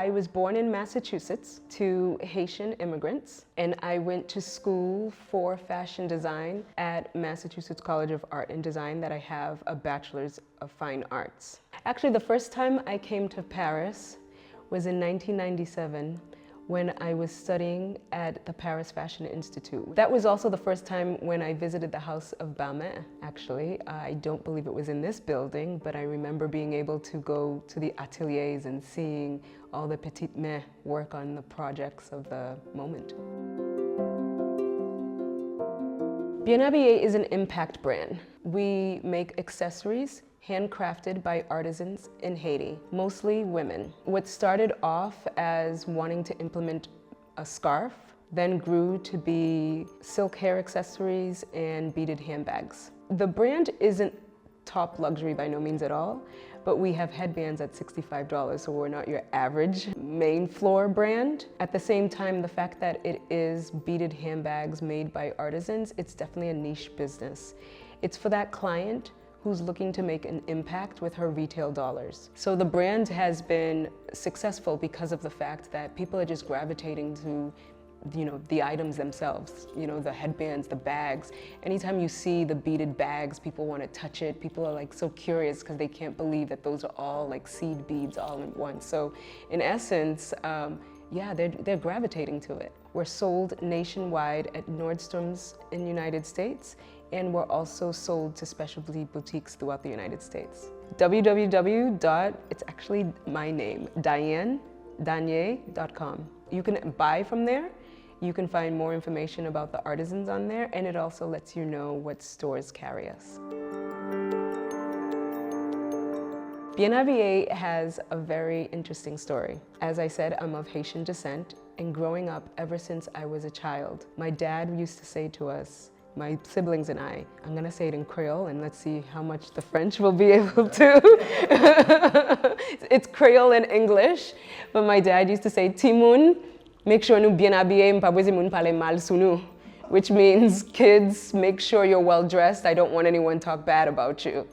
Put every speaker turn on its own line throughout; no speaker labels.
I was born in Massachusetts to Haitian immigrants, and I went to school for fashion design at Massachusetts College of Art and Design that I have a Bachelor's of Fine Arts. Actually, the first time I came to Paris was in 1997 when I was studying at the Paris Fashion Institute. That was also the first time when I visited the house of Balmain, actually. I don't believe it was in this building, but I remember being able to go to the ateliers and seeing all the petites mains work on the projects of the moment. Bien Abyé is an impact brand. We make accessories handcrafted by artisans in Haiti, mostly women. What started off as wanting to implement a scarf then grew to be silk hair accessories and beaded handbags. The brand isn't top luxury by no means at all, but we have headbands at $65, so we're not your average main floor brand. At the same time, the fact that it is beaded handbags made by artisans, it's definitely a niche business. It's for that client who's looking to make an impact with her retail dollars. So the brand has been successful because of the fact that people are just gravitating to the items themselves, the headbands, the bags. Anytime you see the beaded bags, people want to touch it. People are like so curious because they can't believe that those are all like seed beads all in one. So in essence, yeah, they're gravitating to it. We're sold nationwide at Nordstrom's in the United States, and we're also sold to specialty boutiques throughout the United States. It's actually my name, DayanneDanier.com. You can buy from there. You can find more information about the artisans on there, and it also lets you know what stores carry us. Bien Abyé has a very interesting story. As I said, I'm of Haitian descent, and growing up ever since I was a child, my dad used to say to us, my siblings and I'm gonna say it in Creole, and let's see how much the French will be able to. It's Creole and English, but my dad used to say, Timoun, make sure nous bien habillés, m'pa bweze moun pale mal sou nou, which means, kids, make sure you're well dressed. I don't want anyone to talk bad about you.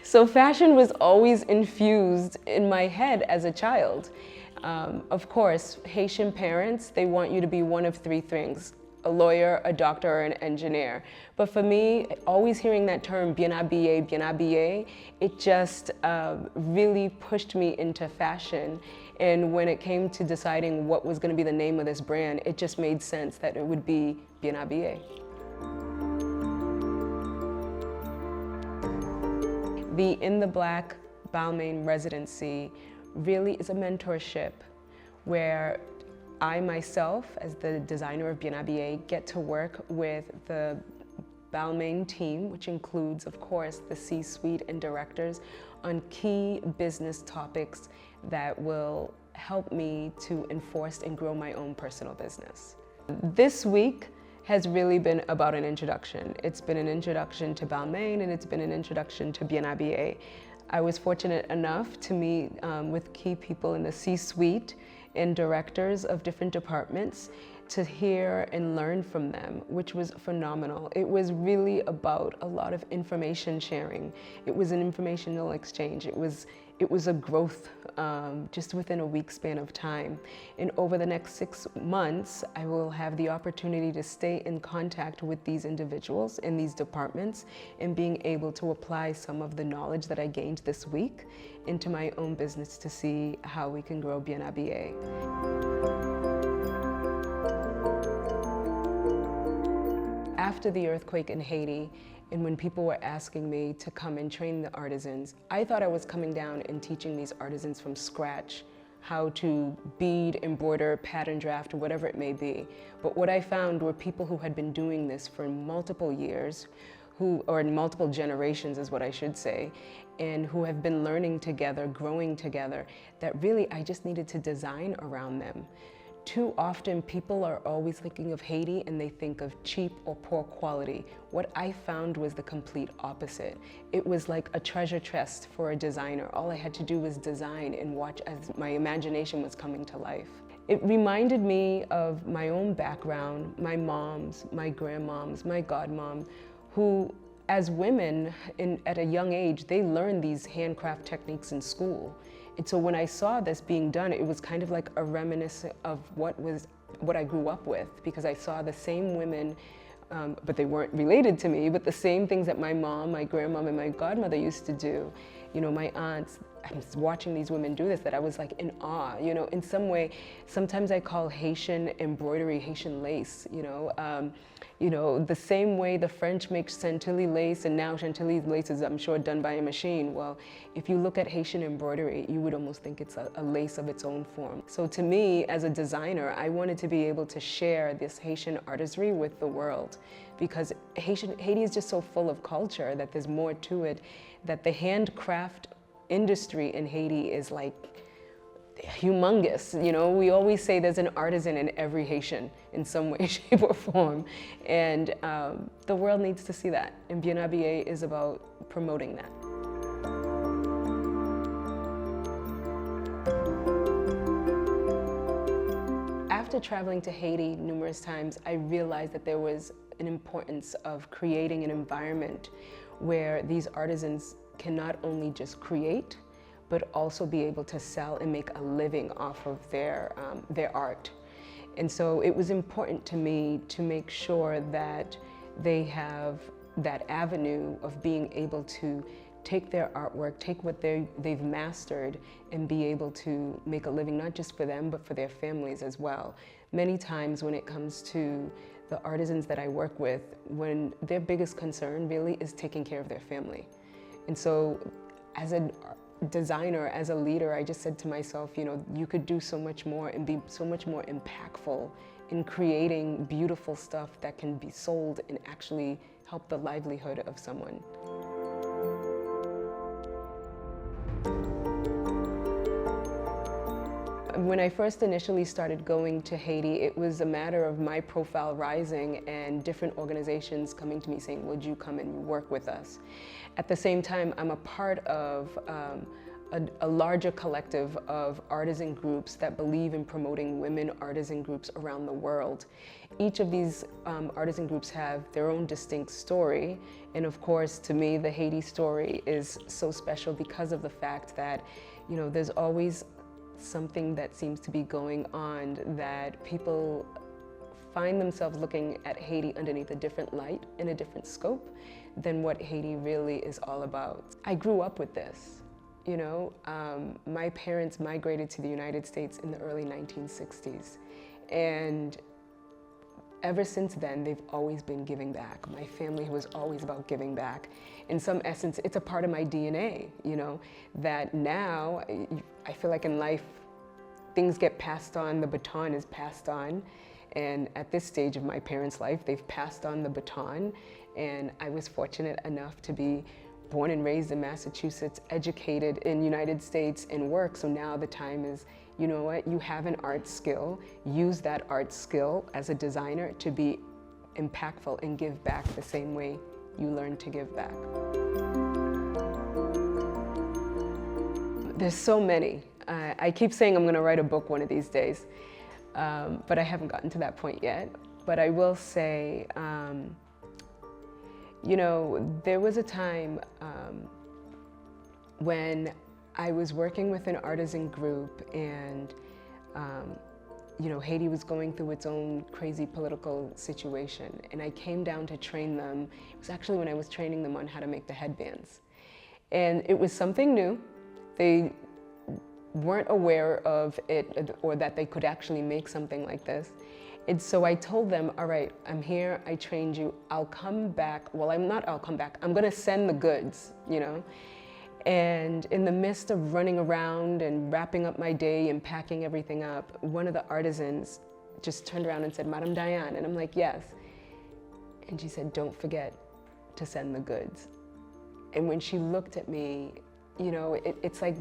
So fashion was always infused in my head as a child. Of course, Haitian parents, they want you to be one of three things: a lawyer, a doctor, or an engineer. But for me, always hearing that term, bien habillé, it just really pushed me into fashion. And when it came to deciding what was gonna be the name of this brand, it just made sense that it would be Bien Abyé. The In the BLK Balmain residency really is a mentorship where I myself, as the designer of Bien Abyé, get to work with the Balmain team, which includes, of course, the C-suite and directors, on key business topics that will help me to enforce and grow my own personal business. This week has really been about an introduction. It's been an introduction to Balmain, and it's been an introduction to Bien Abyé. I was fortunate enough to meet with key people in the C-suite and directors of different departments to hear and learn from them, which was phenomenal. It was really about a lot of information sharing. It was an informational exchange. It was a growth just within a week span of time. And over the next 6 months, I will have the opportunity to stay in contact with these individuals in these departments and being able to apply some of the knowledge that I gained this week into my own business to see how we can grow Bien Abyé. After the earthquake in Haiti, and when people were asking me to come and train the artisans, I thought I was coming down and teaching these artisans from scratch how to bead, embroider, pattern draft, or whatever it may be. But what I found were people who had been doing this for multiple years, or in multiple generations is what I should say, and who have been learning together, growing together, that really I just needed to design around them. Too often people are always thinking of Haiti and they think of cheap or poor quality. What I found was the complete opposite. It was like a treasure chest for a designer. All I had to do was design and watch as my imagination was coming to life. It reminded me of my own background, my moms, my grandmoms, my godmom, who as women at a young age, they learn these handcraft techniques in school. And so when I saw this being done, it was kind of like a reminiscence of what I grew up with, because I saw the same women, but they weren't related to me, but the same things that my mom, my grandmom, and my godmother used to do. You know, my aunts, I was watching these women do this, that I was like in awe, you know, in some way. Sometimes I call Haitian embroidery Haitian lace, you know, the same way the French make Chantilly lace, and now Chantilly lace is, I'm sure, done by a machine. Well, if you look at Haitian embroidery, you would almost think it's a lace of its own form. So to me, as a designer, I wanted to be able to share this Haitian artistry with the world, because Haiti is just so full of culture that there's more to it, that the handcraft industry in Haiti is like humongous. You know, we always say there's an artisan in every Haitian in some way, shape, or form. And the world needs to see that. And Bien Abyé is about promoting that. After traveling to Haiti numerous times, I realized that there was an importance of creating an environment where these artisans can not only just create, but also be able to sell and make a living off of their art. And so it was important to me to make sure that they have that avenue of being able to take their artwork, take what they've mastered, and be able to make a living, not just for them, but for their families as well. Many times when it comes to the artisans that I work with, when their biggest concern really is taking care of their family. And so as a designer, as a leader, I just said to myself, you know, you could do so much more and be so much more impactful in creating beautiful stuff that can be sold and actually help the livelihood of someone. When I first initially started going to Haiti, it was a matter of my profile rising and different organizations coming to me saying, would you come and work with us? At the same time, I'm a part of a larger collective of artisan groups that believe in promoting women artisan groups around the world. Each of these artisan groups have their own distinct story. And of course, to me, the Haiti story is so special because of the fact that, you know, there's always something that seems to be going on, that people find themselves looking at Haiti underneath a different light, in a different scope than what Haiti really is all about. I grew up with this, you know. My parents migrated to the United States in the early 1960s. And ever since then, they've always been giving back. My family was always about giving back. In some essence, it's a part of my DNA, you know, that now I feel like in life, things get passed on, the baton is passed on. And at this stage of my parents' life, they've passed on the baton. And I was fortunate enough to be born and raised in Massachusetts, educated in the United States, and work. So now the time is, you know what, you have an art skill, use that art skill as a designer to be impactful and give back the same way you learn to give back. There's so many. I keep saying I'm gonna write a book one of these days, but I haven't gotten to that point yet. But I will say, you know, there was a time when I was working with an artisan group, and you know, Haiti was going through its own crazy political situation, and I came down to train them. It was actually when I was training them on how to make the headbands. And it was something new. They weren't aware of it, or that they could actually make something like this. And so I told them, all right, I'm here, I trained you, I'll come back. Well, I'll come back, I'm gonna send the goods, you know? And in the midst of running around and wrapping up my day and packing everything up, one of the artisans just turned around and said, Madam Dayanne, and I'm like, yes. And she said, don't forget to send the goods. And when she looked at me, you know, it's like,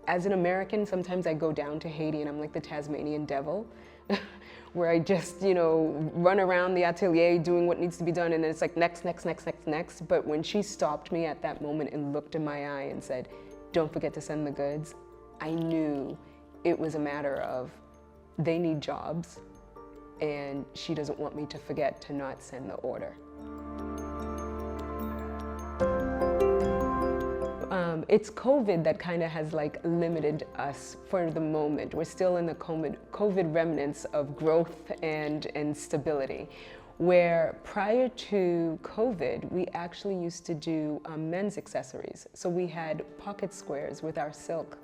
as an American, sometimes I go down to Haiti and I'm like the Tasmanian devil, where I just, you know, run around the atelier doing what needs to be done, and then it's like next, next, next, next, next. But when she stopped me at that moment and looked in my eye and said, don't forget to send the goods, I knew it was a matter of they need jobs, and she doesn't want me to forget to not send the order. It's COVID that kind of has like limited us for the moment. We're still in the COVID remnants of growth and stability. Where prior to COVID, we actually used to do men's accessories. So we had pocket squares with our silk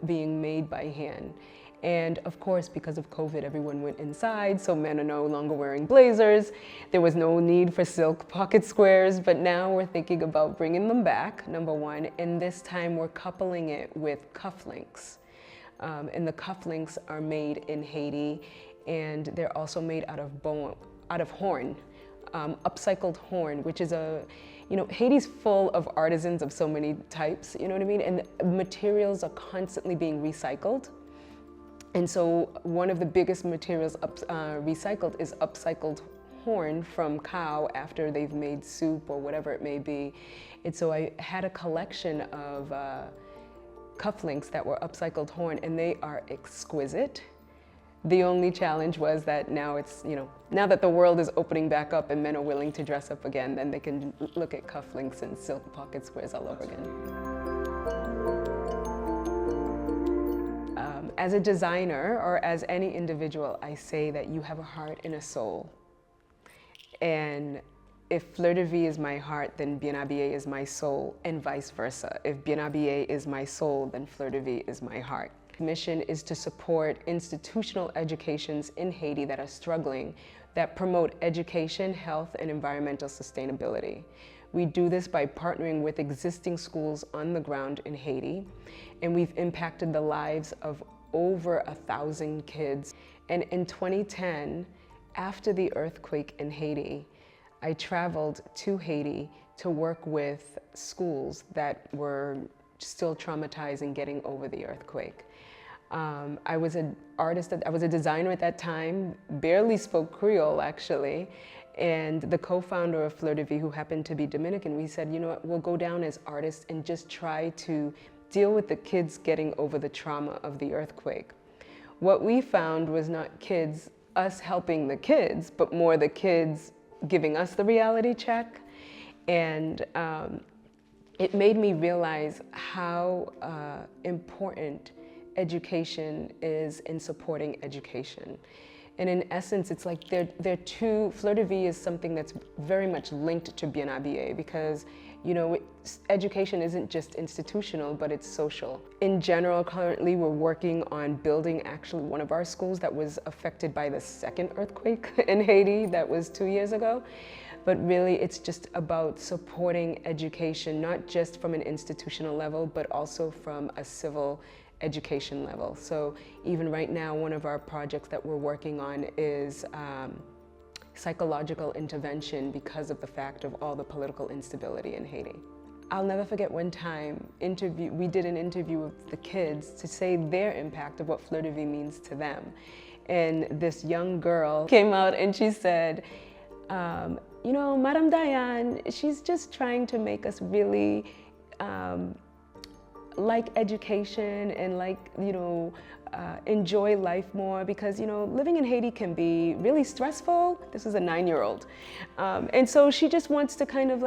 being made by hand. And of course, because of COVID, everyone went inside, so men are no longer wearing blazers. There was no need for silk pocket squares, but now we're thinking about bringing them back, number one, and this time we're coupling it with cufflinks. And the cufflinks are made in Haiti, and they're also made out of horn, upcycled horn, which is Haiti's full of artisans of so many types, you know what I mean? And materials are constantly being recycled. And so one of the biggest materials recycled is upcycled horn from cow after they've made soup or whatever it may be. And so I had a collection of cufflinks that were upcycled horn, and they are exquisite. The only challenge was that now now that the world is opening back up and men are willing to dress up again, then they can look at cufflinks and silk pocket squares all over again. As a designer or as any individual, I say that you have a heart and a soul. And if Fleur de Vie is my heart, then Bien Abyé is my soul, and vice versa. If Bien Abyé is my soul, then Fleur de Vie is my heart. The mission is to support institutional educations in Haiti that are struggling, that promote education, health, and environmental sustainability. We do this by partnering with existing schools on the ground in Haiti, and we've impacted the lives of over 1,000 kids. And in 2010, after the earthquake in Haiti, I traveled to Haiti to work with schools that were still traumatized and getting over the earthquake. I was an artist, I was a designer at that time, barely spoke Creole actually, and the co-founder of Fleur de Vie, who happened to be Dominican, we said, you know what, we'll go down as artists and just try to deal with the kids getting over the trauma of the earthquake. What we found was not us helping the kids, but more the kids giving us the reality check. And it made me realize how important education is in supporting education. And in essence, it's like they're two, Fleur de Vie is something that's very much linked to Bien Abyé because, education isn't just institutional, but it's social. In general, currently we're working on building actually one of our schools that was affected by the second earthquake in Haiti that was 2 years ago. But really, it's just about supporting education, not just from an institutional level, but also from a civil education level. So even right now, one of our projects that we're working on is psychological intervention because of the fact of all the political instability in Haiti. I'll never forget one time, we did an interview with the kids to say their impact of what Fleur de Vie means to them. And this young girl came out and she said, Madame Dayanne, she's just trying to make us really like education and enjoy life more because, living in Haiti can be really stressful. This is a 9-year-old. And so she just wants to kind of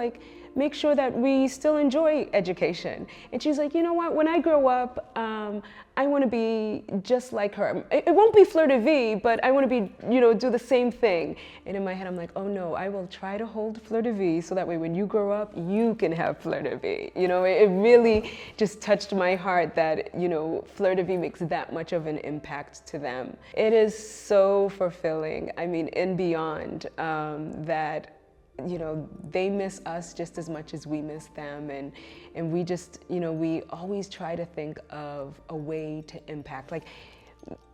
make sure that we still enjoy education. And she's like, you know what, when I grow up, I want to be just like her. It won't be Fleur de Vie, but I want to be, do the same thing. And in my head, I'm like, oh no, I will try to hold Fleur de Vie so that way when you grow up, you can have Fleur de Vie. It really just touched my heart that, Fleur de Vie makes that much of an impact to them. It is so fulfilling, and beyond that, they miss us just as much as we miss them, and we just, we always try to think of a way to impact.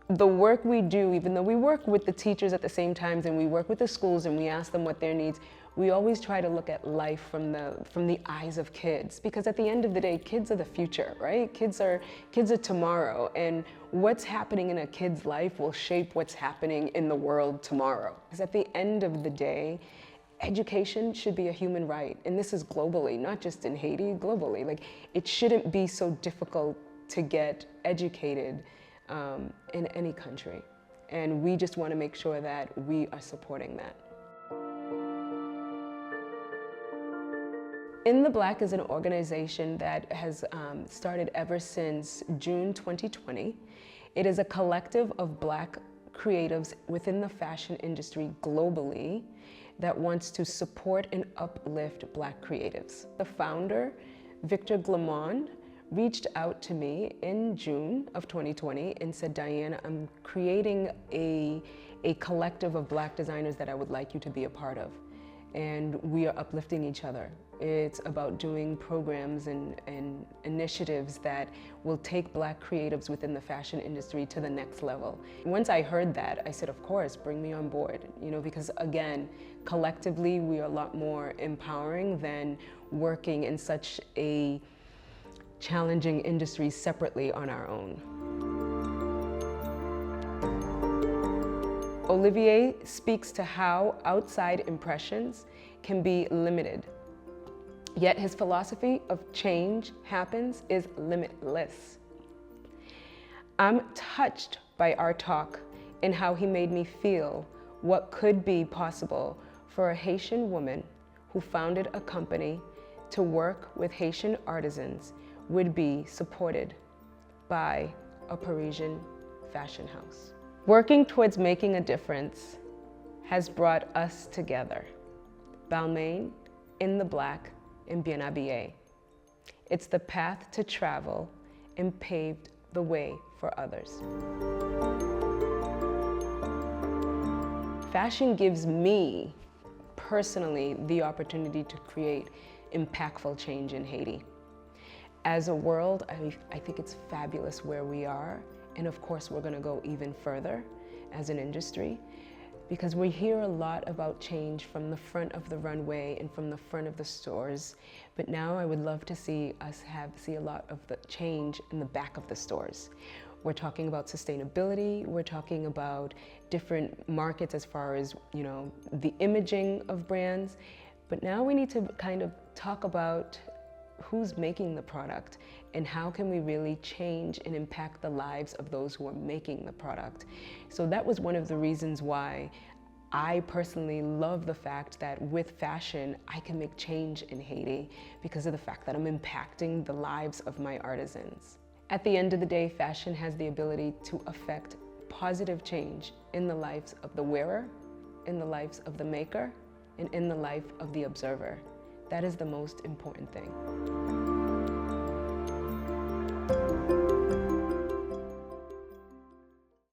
The work we do, even though we work with the teachers at the same time and we work with the schools and we ask them what their needs, we always try to look at life from the eyes of kids, because at the end of the day, kids are the future, right? Kids are tomorrow, and what's happening in a kid's life will shape what's happening in the world tomorrow. Because at the end of the day, education should be a human right, and this is globally, not just in Haiti, globally. It shouldn't be so difficult to get educated in any country, and we just want to make sure that we are supporting that. In the Black is an organization that has started ever since June 2020. It is a collective of Black creatives within the fashion industry globally that wants to support and uplift Black creatives. The founder, Victor Glamond, reached out to me in June of 2020 and said, Dayanne, I'm creating a collective of Black designers that I would like you to be a part of. And we are uplifting each other. It's about doing programs and initiatives that will take Black creatives within the fashion industry to the next level. Once I heard that, I said, of course, bring me on board, because again, collectively, we are a lot more empowering than working in such a challenging industry separately on our own. Olivier speaks to how outside impressions can be limited, yet his philosophy of change happens is limitless. I'm touched by our talk and how he made me feel what could be possible for a Haitian woman who founded a company to work with Haitian artisans would be supported by a Parisian fashion house. Working towards making a difference has brought us together. Balmain, In the Black, and Bien Abyé. It's the path to travel and paved the way for others. Fashion gives me, personally, the opportunity to create impactful change in Haiti. As a world, I think it's fabulous where we are. And of course, we're gonna go even further as an industry, because we hear a lot about change from the front of the runway and from the front of the stores. But now I would love to see us see a lot of the change in the back of the stores. We're talking about sustainability, we're talking about different markets as far as, the imaging of brands. But now we need to kind of talk about who's making the product and how can we really change and impact the lives of those who are making the product. So that was one of the reasons why I personally love the fact that with fashion, I can make change in Haiti because of the fact that I'm impacting the lives of my artisans. At the end of the day, fashion has the ability to affect positive change in the lives of the wearer, in the lives of the maker, and in the life of the observer. That is the most important thing.